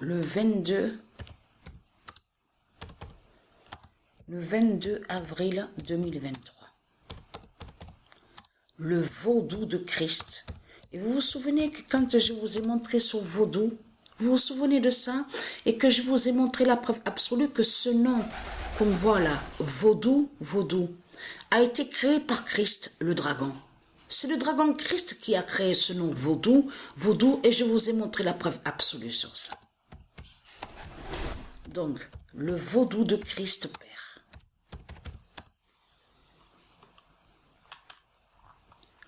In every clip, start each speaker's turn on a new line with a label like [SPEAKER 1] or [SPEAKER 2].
[SPEAKER 1] le 22 avril 2023. Le vaudou de Christ. Et vous vous souvenez que quand je vous ai montré ce vaudou, vous vous souvenez de ça? Et que je vous ai montré la preuve absolue que ce nom qu'on voit là, vaudou, a été créé par Christ, le dragon. C'est le dragon Christ qui a créé ce nom vaudou, et je vous ai montré la preuve absolue sur ça. Donc, le vaudou de Christ Père.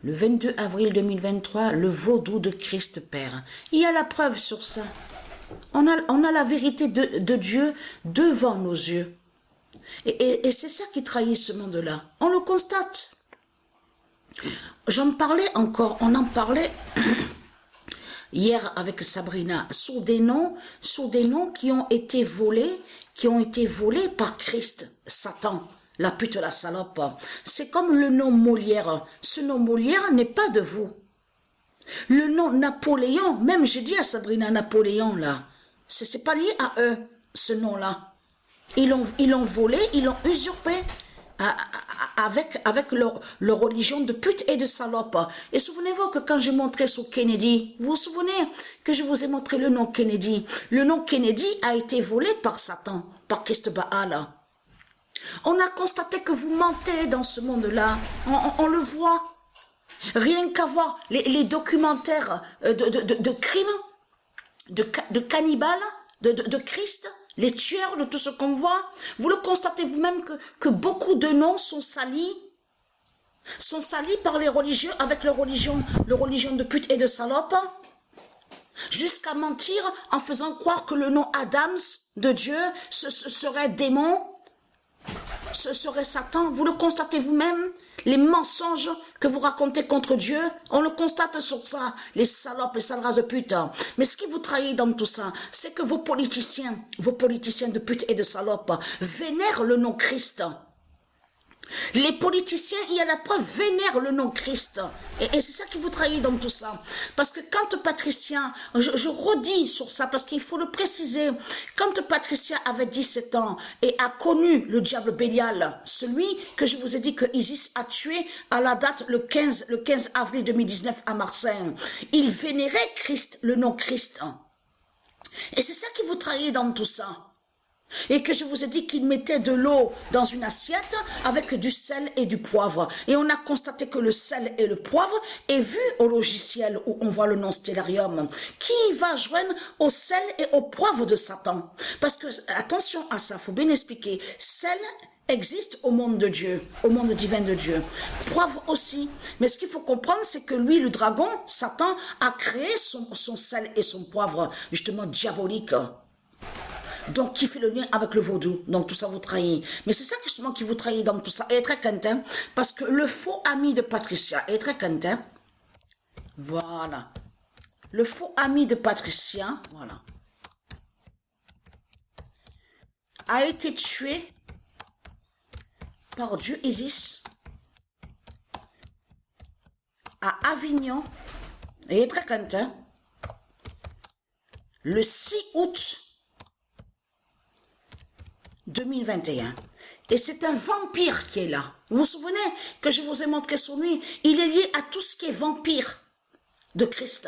[SPEAKER 1] Le 22 avril 2023, le vaudou de Christ Père. Il y a la preuve sur ça. On a la vérité de Dieu devant nos yeux. Et c'est ça qui trahit ce monde-là. On le constate. J'en parlais encore, on en parlait hier avec Sabrina, sur des noms qui ont été volés par Christ, Satan, la pute, la salope. C'est comme le nom Molière. Ce nom Molière n'est pas de vous. Le nom Napoléon, même j'ai dit à Sabrina, Napoléon là, c'est pas lié à eux, ce nom-là. Ils l'ont volé, ils l'ont usurpé avec leur religion de pute et de salope. Et souvenez-vous que quand j'ai montré sur Kennedy, vous vous souvenez que je vous ai montré le nom Kennedy. Le nom Kennedy a été volé par Satan, par Christ Baal. On a constaté que vous mentez dans ce monde-là. On le voit. Rien qu'à voir les documentaires de crimes, de cannibales, de Christ, les tueurs, de tout ce qu'on voit, vous le constatez vous-même que beaucoup de noms sont salis par les religieux avec leur religion de pute et de salope, jusqu'à mentir en faisant croire que le nom Adams de Dieu ce serait démon, ce serait Satan. Vous le constatez vous-même, les mensonges que vous racontez contre Dieu, on le constate sur ça, les salopes, les sales races de pute. Mais ce qui vous trahit dans tout ça, c'est que vos politiciens de pute et de salopes, vénèrent le nom Christ. Les politiciens, il y a la preuve, vénèrent le nom Christ. Et c'est ça qui vous trahit dans tout ça. Parce que quand Patricia, je redis sur ça, parce qu'il faut le préciser, quand Patricia avait 17 ans et a connu le diable Bélial, celui que je vous ai dit que Isis a tué à la date le 15 avril 2019 à Marseille, il vénérait Christ, le nom Christ. Et c'est ça qui vous trahit dans tout ça. Et que je vous ai dit qu'il mettait de l'eau dans une assiette avec du sel et du poivre. Et on a constaté que le sel et le poivre est vu au logiciel où on voit le nom Stellarium, qui va joindre au sel et au poivre de Satan. Parce que, attention à ça, faut bien expliquer, sel existe au monde de Dieu, au monde divin de Dieu. Poivre aussi. Mais ce qu'il faut comprendre, c'est que lui, le dragon, Satan, a créé son sel et son poivre, justement diabolique. Donc, qui fait le lien avec le vaudou. Donc, tout ça vous trahit. Mais c'est ça justement qui vous trahit dans tout ça. Et très quentin, parce que le faux ami de Patricia est très quentin. Voilà. Le faux ami de Patricia, voilà, a été tué par Dieu Isis à Avignon. Et très quentin. Le 6 août 2021. Et c'est un vampire qui est là. Vous vous souvenez que je vous ai montré sur lui? Il est lié à tout ce qui est vampire de Christ.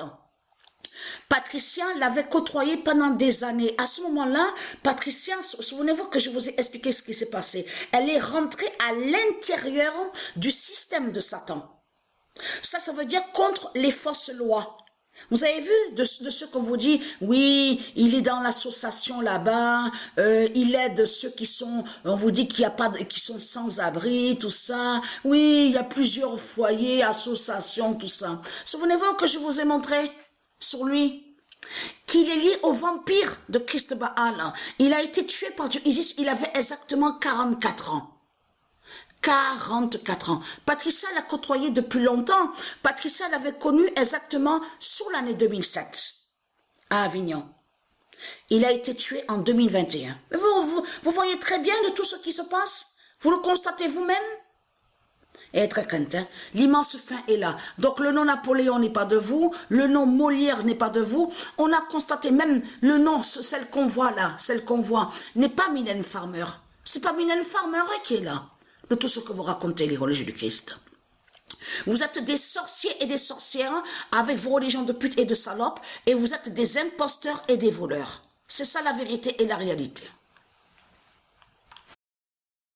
[SPEAKER 1] Patricia l'avait côtoyé pendant des années. À ce moment-là, Patricia, souvenez-vous que je vous ai expliqué ce qui s'est passé. Elle est rentrée à l'intérieur du système de Satan. Ça veut dire contre les fausses lois. Vous avez vu de ce qu'on vous dit, oui, il est dans l'association là-bas, il aide ceux qui sont, on vous dit qu'il y a pas, qui sont sans abri, tout ça. Oui, il y a plusieurs foyers, associations, tout ça. Souvenez-vous que je vous ai montré sur lui qu'il est lié au vampire de Christ Baal. Il a été tué par Dieu Isis, il avait exactement 44 ans. 44 ans. Patricia l'a côtoyé depuis longtemps. Patricia l'avait connu exactement sous l'année 2007 à Avignon. Il a été tué en 2021. Vous voyez très bien de tout ce qui se passe. Vous le constatez vous-même. Et être Quentin. L'immense fin est là. Donc le nom Napoléon n'est pas de vous, le nom Molière n'est pas de vous. On a constaté même le nom, celle qu'on voit là, celle qu'on voit, n'est pas Mylène Farmer. C'est pas Mylène Farmer qui est là, de tout ce que vous racontez, les religieux du Christ. Vous êtes des sorciers et des sorcières avec vos religions de pute et de salopes, et vous êtes des imposteurs et des voleurs. C'est ça la vérité et la réalité.